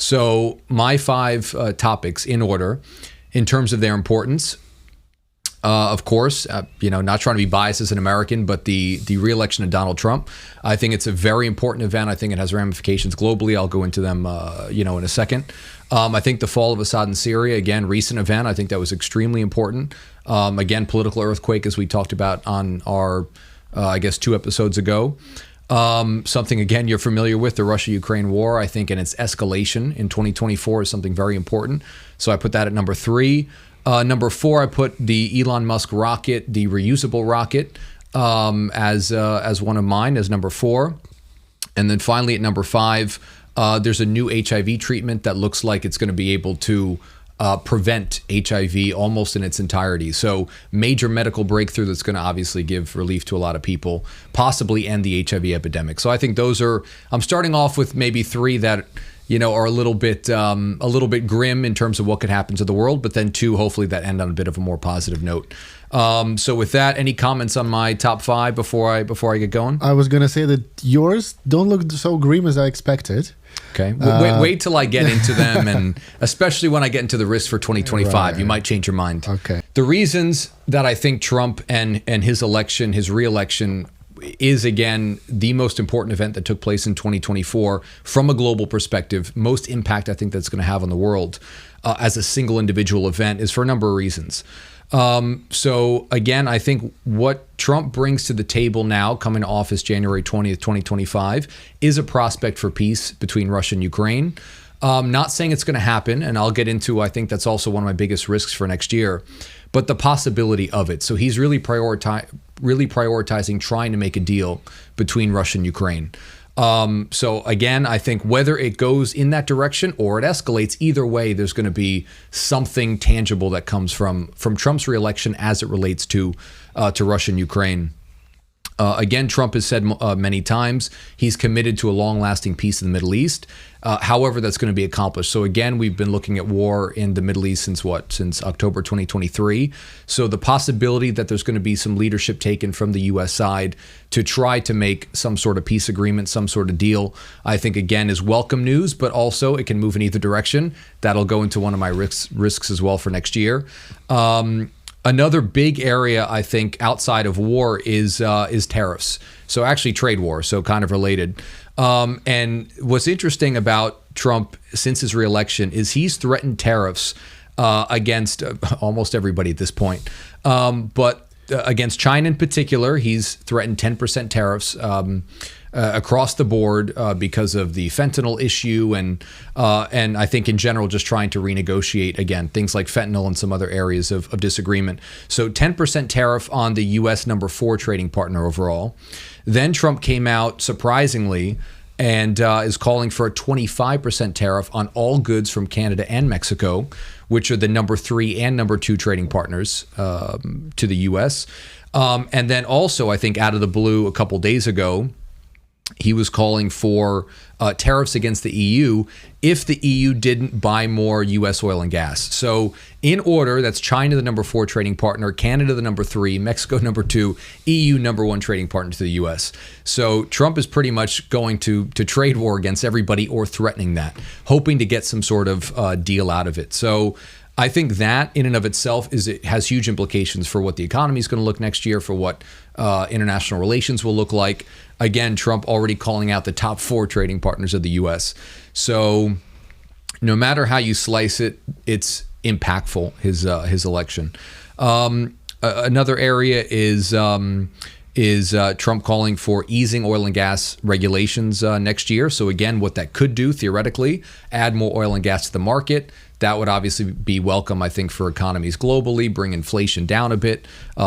So my five topics in order, in terms of their importance. Of course, not trying to be biased as an American, but the re-election of Donald Trump, I think it's a very important event. I think it has ramifications globally. I'll go into them, in a second. I think the fall of Assad in Syria, again, recent event. I think that was extremely important. Again, political earthquake, as we talked about on our, 2 episodes ago. Something, again, you're familiar with, the Russia-Ukraine war, I think, and its escalation in 2024 is something very important. So I put that at number 3. Number 4, I put the Elon Musk rocket, the reusable rocket, as one of mine, as number 4. And then finally at number 5, there's a new HIV treatment that looks like it's going to be able to prevent HIV almost in its entirety. So major medical breakthrough that's going to obviously give relief to a lot of people, possibly end the HIV epidemic. So I think those are, I'm starting off with maybe 3 that are a little bit grim in terms of what could happen to the world, but then 2, hopefully, that end on a bit of a more positive note. So with that, any comments on my top 5 before I get going? I was gonna say that yours don't look so grim as I expected. Okay, wait till I get into them, and especially when I get into the risks for 2025, right. You might change your mind. Okay. The reasons that I think Trump and his election, his re-election, is again the most important event that took place in 2024 from a global perspective. Most impact I think that's going to have on the world as a single individual event is for a number of reasons. So again, I think what Trump brings to the table now, coming to office January 20th, 2025, is a prospect for peace between Russia and Ukraine. Not saying it's going to happen, and I'll get into, I think that's also one of my biggest risks for next year, but the possibility of it. So he's really prioritizing trying to make a deal between Russia and Ukraine. So again, I think whether it goes in that direction or it escalates, either way, there's going to be something tangible that comes from Trump's reelection as it relates to Russia and Ukraine. Again, Trump has said many times he's committed to a long-lasting peace in the Middle East. However, that's going to be accomplished. So again, we've been looking at war in the Middle East since October 2023. So the possibility that there's going to be some leadership taken from the U.S. side to try to make some sort of peace agreement, some sort of deal, I think, again, is welcome news, but also it can move in either direction. That'll go into one of my risks as well for next year. Another big area, I think, outside of war is tariffs. So actually trade war, so kind of related. And what's interesting about Trump since his reelection is he's threatened tariffs against almost everybody at this point. But against China in particular, he's threatened 10% tariffs across the board because of the fentanyl issue, and I think in general just trying to renegotiate, again, things like fentanyl and some other areas of disagreement. So 10% tariff on the U.S. number 4 trading partner overall. Then Trump came out surprisingly and is calling for a 25% tariff on all goods from Canada and Mexico, which are the number 3 and number 2 trading partners to the U.S. And then also, I think out of the blue a couple days ago, he was calling for tariffs against the EU if the EU didn't buy more U.S. oil and gas. So in order, that's China, the number 4 trading partner, Canada, the number 3, Mexico, number 2, EU, number 1 trading partner to the U.S. So Trump is pretty much going to trade war against everybody or threatening that, hoping to get some sort of deal out of it. So I think that in and of itself it has huge implications for what the economy is going to look next year, for what international relations will look like. Again, Trump already calling out the top 4 trading partners of the U.S. So no matter how you slice it, it's impactful, his election. Another area is Trump calling for easing oil and gas regulations next year. So again, what that could do theoretically, add more oil and gas to the market. That would obviously be welcome, I think, for economies globally, bring inflation down a bit,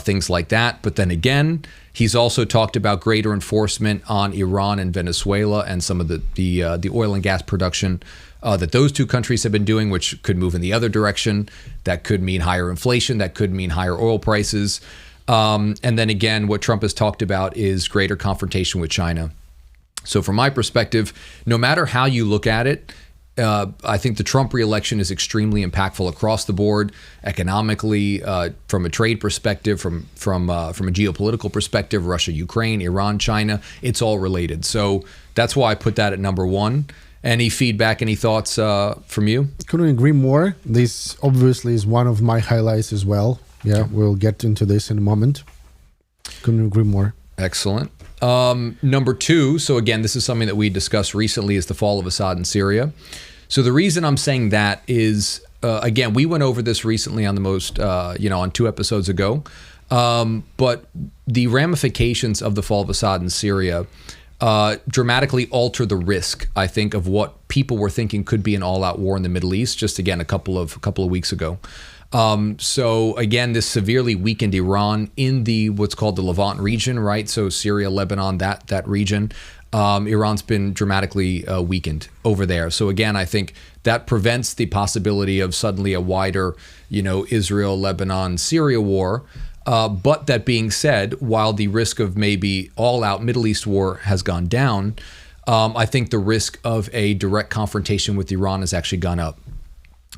things like that. But then again, he's also talked about greater enforcement on Iran and Venezuela and some of the oil and gas production that those 2 countries have been doing, which could move in the other direction. That could mean higher inflation. That could mean higher oil prices. And then again, what Trump has talked about is greater confrontation with China. So from my perspective, no matter how you look at it, I think the Trump reelection is extremely impactful across the board, economically, from a trade perspective, from a geopolitical perspective, Russia, Ukraine, Iran, China, it's all related. So that's why I put that at number 1. Any feedback, any thoughts from you? Couldn't agree more. This obviously is one of my highlights as well. Yeah, we'll get into this in a moment. Couldn't agree more. Excellent. Number 2, so again, this is something that we discussed recently, is the fall of Assad in Syria. So the reason I'm saying that is, again, we went over this recently on the most, on 2 episodes ago. But the ramifications of the fall of Assad in Syria dramatically alter the risk, I think, of what people were thinking could be an all-out war in the Middle East. Just again, a couple of weeks ago. So again, this severely weakened Iran in the what's called the Levant region, right? So Syria, Lebanon, that region. Iran's been dramatically weakened over there. So again, I think that prevents the possibility of suddenly a wider, Israel, Lebanon, Syria war. But that being said, while the risk of maybe all-out Middle East war has gone down, I think the risk of a direct confrontation with Iran has actually gone up.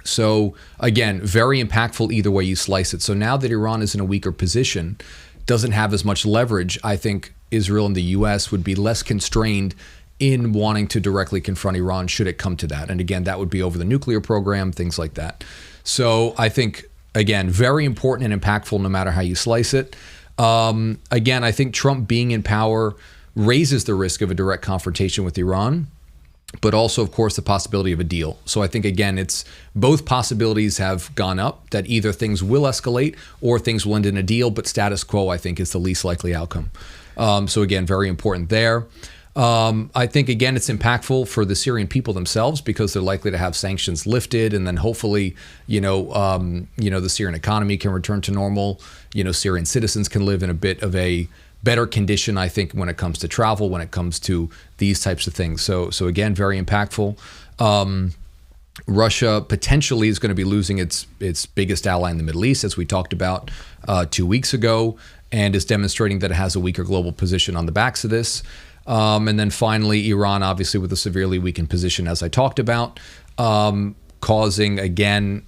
So again, very impactful either way you slice it. So now that Iran is in a weaker position, doesn't have as much leverage, I think Israel and the U.S. would be less constrained in wanting to directly confront Iran should it come to that. And again, that would be over the nuclear program, things like that. So I think, again, very important and impactful no matter how you slice it. Again, I think Trump being in power raises the risk of a direct confrontation with Iran, but also, of course, the possibility of a deal. So I think, again, it's both possibilities have gone up, that either things will escalate or things will end in a deal, but status quo, I think, is the least likely outcome. So again, very important there. I think, again, it's impactful for the Syrian people themselves because they're likely to have sanctions lifted, and then hopefully, the Syrian economy can return to normal. Syrian citizens can live in a bit of a better condition, I think, when it comes to travel, when it comes to these types of things. So again, very impactful. Russia potentially is going to be losing its biggest ally in the Middle East, as we talked about 2 weeks ago, and is demonstrating that it has a weaker global position on the backs of this. And then finally, Iran, obviously, with a severely weakened position, as I talked about, causing, again,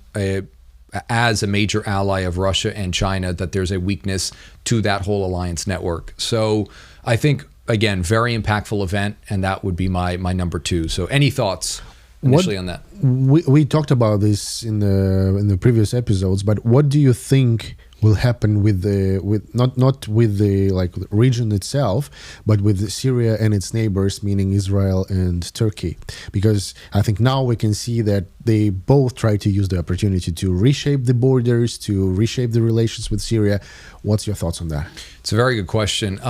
as a major ally of Russia and China, that there's a weakness to that whole alliance network. So I think, again, very impactful event, and that would be my number 2. So any thoughts initially on that? We talked about this in the previous episodes, but what do you think will happen with not with the region itself, but with Syria and its neighbors, meaning Israel and Turkey? Because I think now we can see that they both try to use the opportunity to reshape the borders, to reshape the relations with Syria. What's your thoughts on that? It's a very good question.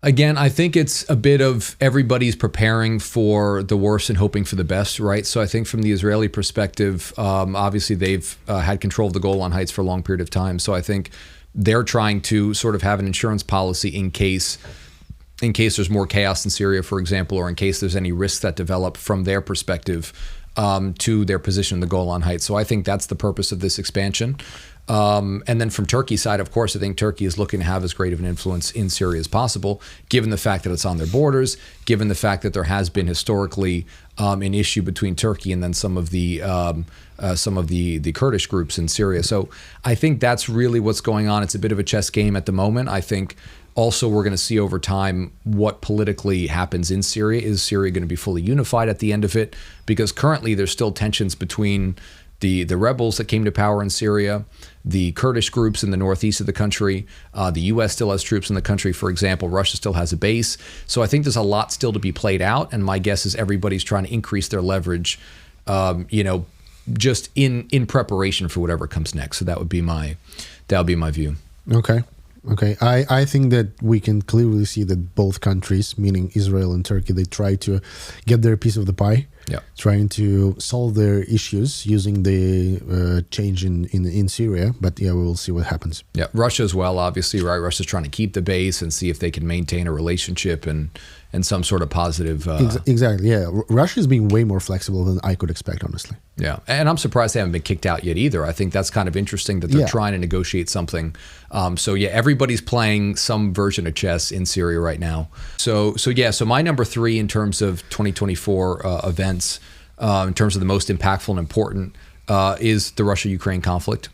Again, I think it's a bit of everybody's preparing for the worst and hoping for the best, right? So I think from the Israeli perspective, obviously they've had control of the Golan Heights for a long period of time. So I think they're trying to sort of have an insurance policy in case there's more chaos in Syria, for example, or in case there's any risks that develop from their perspective to their position in the Golan Heights. So I think that's the purpose of this expansion. And then from Turkey's side, of course, I think Turkey is looking to have as great of an influence in Syria as possible, given the fact that it's on their borders, given the fact that there has been historically an issue between Turkey and then some of the Kurdish groups in Syria. So I think that's really what's going on. It's a bit of a chess game at the moment. I think also we're going to see over time what politically happens in Syria. Is Syria going to be fully unified at the end of it? Because currently there's still tensions between the rebels that came to power in Syria, the Kurdish groups in the northeast of the country. The U.S. still has troops in the country, for example. Russia still has a base. So I think there's a lot still to be played out. And my guess is everybody's trying to increase their leverage, just in preparation for whatever comes next. So that would be my view. Okay. I think that we can clearly see that both countries, meaning Israel and Turkey, they try to get their piece of the pie. Yeah. Trying to solve their issues using the change in Syria. But yeah, we will see what happens. Yeah, Russia as well, obviously, right? Russia's trying to keep the base and see if they can maintain a relationship and some sort of positive... Exactly, yeah. Russia is being way more flexible than I could expect, honestly. Yeah, and I'm surprised they haven't been kicked out yet either. I think that's kind of interesting that they're trying to negotiate something. So yeah, everybody's playing some version of chess in Syria right now. So my number 3 in terms of 2024 events, in terms of the most impactful and important, is the Russia-Ukraine conflict.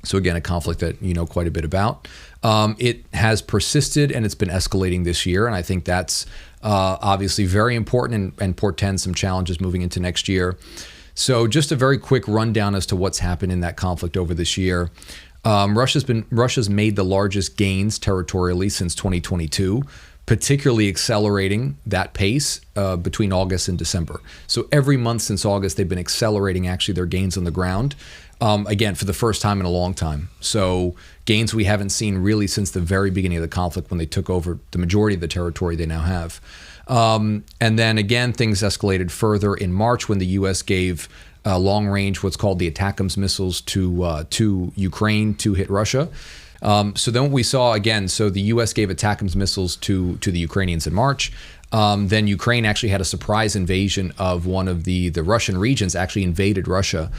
So again, a conflict that you know quite a bit about. It has persisted and it's been escalating this year, and I think that's Obviously very important and portends some challenges moving into next year. So just a very quick rundown as to what's happened in that conflict over this year. Russia's made the largest gains territorially since 2022, particularly accelerating that pace between August and December. So every month since August, they've been accelerating actually their gains on the ground, again, for the first time in a long time. So gains we haven't seen really since the very beginning of the conflict, when they took over the majority of the territory they now have. And then again, things escalated further in March when the U.S. gave long-range, what's called the ATACMS missiles to Ukraine to hit Russia. So then what we saw again, so the U.S. gave ATACMS missiles to the Ukrainians in March. Then Ukraine actually had a surprise invasion of one of the Russian regions, actually invaded Russia,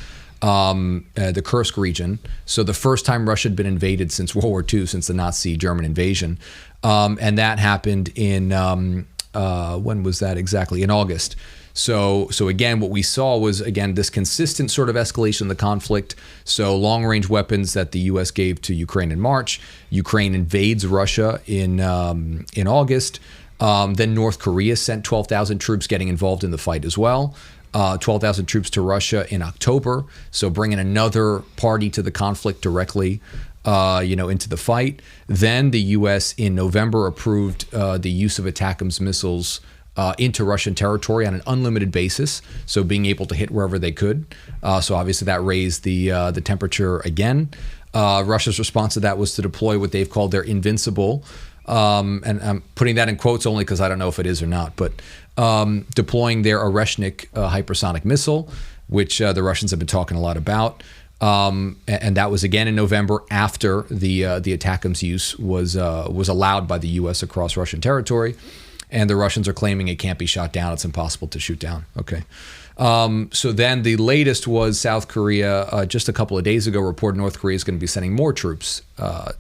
the Kursk region. So the first time Russia had been invaded since World War II, since the Nazi German invasion. And that happened in, when was that exactly? In August. So again, what we saw was, again, this consistent sort of escalation of the conflict. So long-range weapons that the U.S. gave to Ukraine in March. Ukraine invades Russia in August. Then North Korea sent 12,000 troops getting involved in the fight as well. 12,000 troops to Russia in October. So bringing another party to the conflict directly, into the fight. Then the U.S. in November approved the use of ATACMS missiles into Russian territory on an unlimited basis, so being able to hit wherever they could. So obviously that raised the temperature again. Russia's response to that was to deploy what they've called their invincible, and I'm putting that in quotes only because I don't know if it is or not, but deploying their Oreshnik hypersonic missile, which the Russians have been talking a lot about. And that was again in November, after the ATACMS use was allowed by the U.S. across Russian territory. And the Russians are claiming it can't be shot down. It's impossible to shoot down. Okay. So then the latest was South Korea, just a couple of days ago, reported North Korea is going to be sending more troops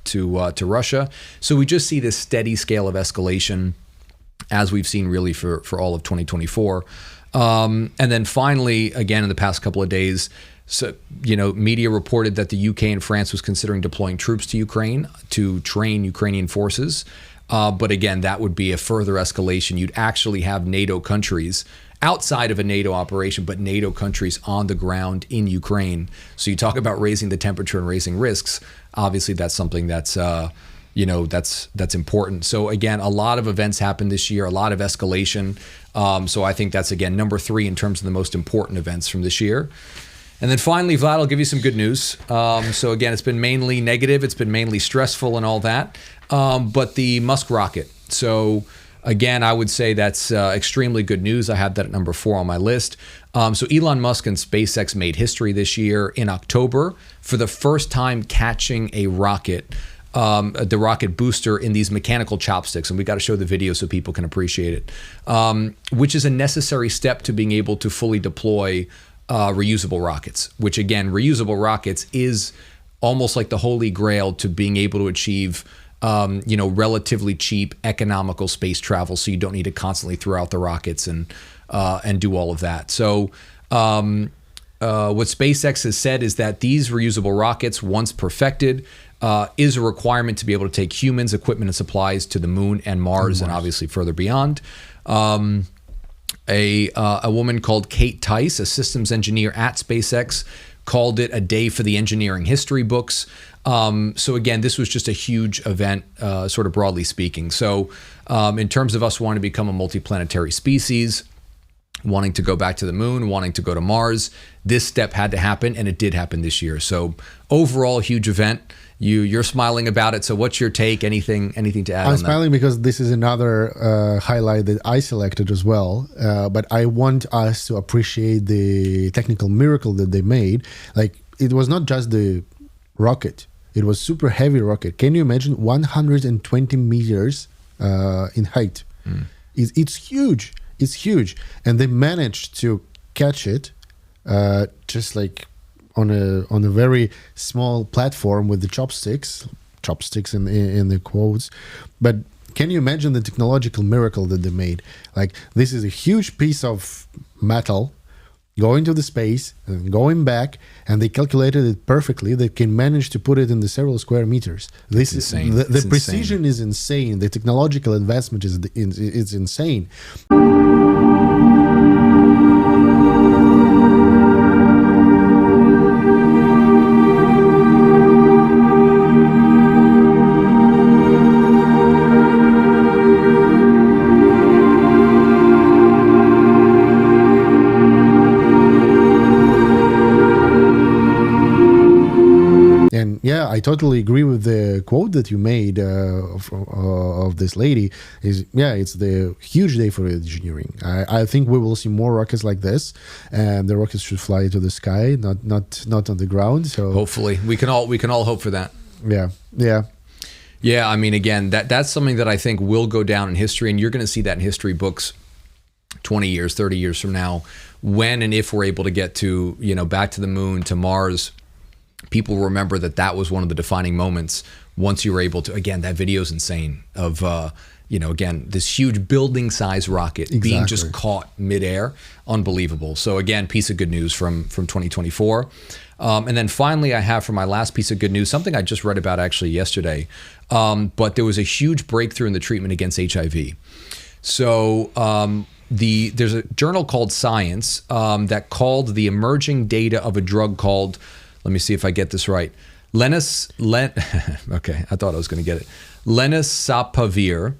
to Russia. So we just see this steady scale of escalation, as we've seen really for all of 2024. And then finally, again, in the past couple of days, so, media reported that the UK and France was considering deploying troops to Ukraine to train Ukrainian forces. But again, that would be a further escalation. You'd actually have NATO countries outside of a NATO operation, but NATO countries on the ground in Ukraine. So you talk about raising the temperature and raising risks. Obviously, that's something that's, that's important. So again, a lot of events happened this year, a lot of escalation. So I think that's, again, number 3 in terms of the most important events from this year. And then finally, Vlad, I'll give you some good news. So again, it's been mainly negative. It's been mainly stressful and all that. But the Musk rocket. So again, I would say that's extremely good news. I have that at number 4 on my list. So Elon Musk and SpaceX made history this year in October for the first time catching a rocket, the rocket booster in these mechanical chopsticks. And we got to show the video so people can appreciate it, which is a necessary step to being able to fully deploy reusable rockets, which again, reusable rockets is almost like the holy grail to being able to achieve, relatively cheap, economical space travel. So you don't need to constantly throw out the rockets and do all of that. So what SpaceX has said is that these reusable rockets, once perfected, is a requirement to be able to take humans, equipment, and supplies to the moon and Mars, and obviously further beyond. A woman called Kate Tice, a systems engineer at SpaceX, called it a day for the engineering history books. So again, this was just a huge event, sort of broadly speaking. So in terms of us wanting to become a multiplanetary species, wanting to go back to the moon, wanting to go to Mars, this step had to happen, and it did happen this year. So overall, huge event. You're smiling about it. So what's your take? Anything to add on that? I'm smiling because this is another highlight that I selected as well. But I want us to appreciate the technical miracle that they made. Like, it was not just the rocket. It was super heavy rocket. Can you imagine 120 meters in height? It's huge. It's huge. And they managed to catch it just like on a very small platform with the chopsticks in the quotes. But can you imagine the technological miracle that they made? Like, this is a huge piece of metal going to the space and going back, and they calculated it perfectly. They can manage to put it in the several square meters. This is insane. The precision is insane. The technological advancement is insane. And yeah, I totally agree with the quote that you made of this lady. It's the huge day for engineering. I think we will see more rockets like this, and the rockets should fly to the sky, not on the ground. So hopefully, we can all hope for that. Yeah. I mean, again, that's something that I think will go down in history, and you're going to see that in history books 20 years, 30 years from now, when and if we're able to get to, back to the moon, to Mars. People remember that was one of the defining moments once you were able to, again, that video is insane of, again, this huge building size rocket being just caught midair. Unbelievable. So again, piece of good news from 2024. And then finally, I have for my last piece of good news, something I just read about actually yesterday, but there was a huge breakthrough in the treatment against HIV. So there's a journal called Science that called the emerging data of a drug called, let me see if I get this right. Okay, I thought I was going to get it. Lenacapavir,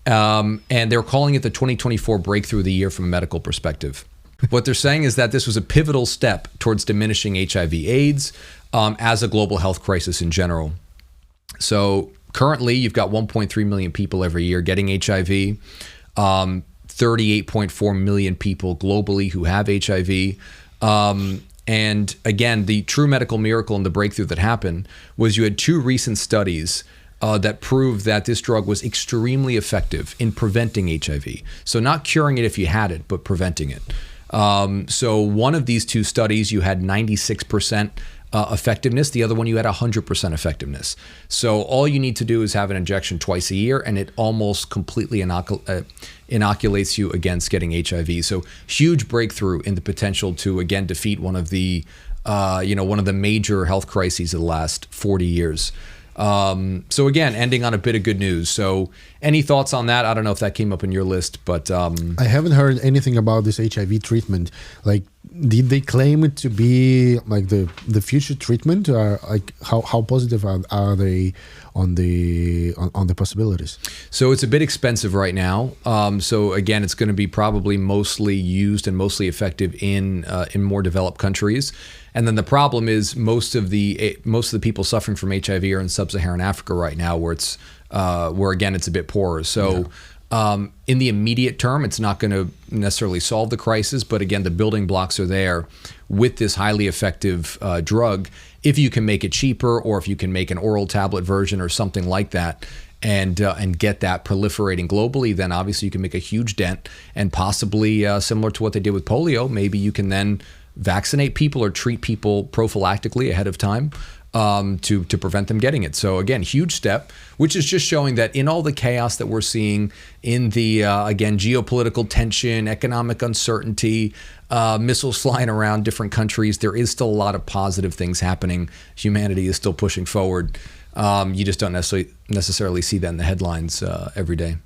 and they're calling it the 2024 breakthrough of the year from a medical perspective. What they're saying is that this was a pivotal step towards diminishing HIV/AIDS as a global health crisis in general. So currently, you've got 1.3 million people every year getting HIV, 38.4 million people globally who have HIV. And again, the true medical miracle and the breakthrough that happened was you had two recent studies that proved that this drug was extremely effective in preventing HIV. So not curing it if you had it, but preventing it. So one of these two studies, you had 96% effectiveness. The other one, you had 100% effectiveness. So all you need to do is have an injection twice a year, and it almost completely inoculates you against getting HIV. So huge breakthrough in the potential to, again, defeat one of the major health crises of the last 40 years. So again, ending on a bit of good news. So any thoughts on that? I don't know if that came up in your list, but I haven't heard anything about this HIV treatment. Like, did they claim it to be like the future treatment, or like how positive are they on the possibilities? So it's a bit expensive right now. So again, it's going to be probably mostly used and mostly effective in more developed countries. And then the problem is most of the people suffering from HIV are in sub-Saharan Africa right now, where it's where again it's a bit poorer. So in the immediate term, it's not going to necessarily solve the crisis, but again, the building blocks are there with this highly effective drug. If you can make it cheaper, or if you can make an oral tablet version or something like that, and get that proliferating globally, then obviously you can make a huge dent, and possibly similar to what they did with polio, maybe you can then vaccinate people or treat people prophylactically ahead of time to prevent them getting it. So again, huge step, which is just showing that in all the chaos that we're seeing in the, again, geopolitical tension, economic uncertainty, missiles flying around different countries, there is still a lot of positive things happening. Humanity is still pushing forward. You just don't necessarily see that in the headlines every day.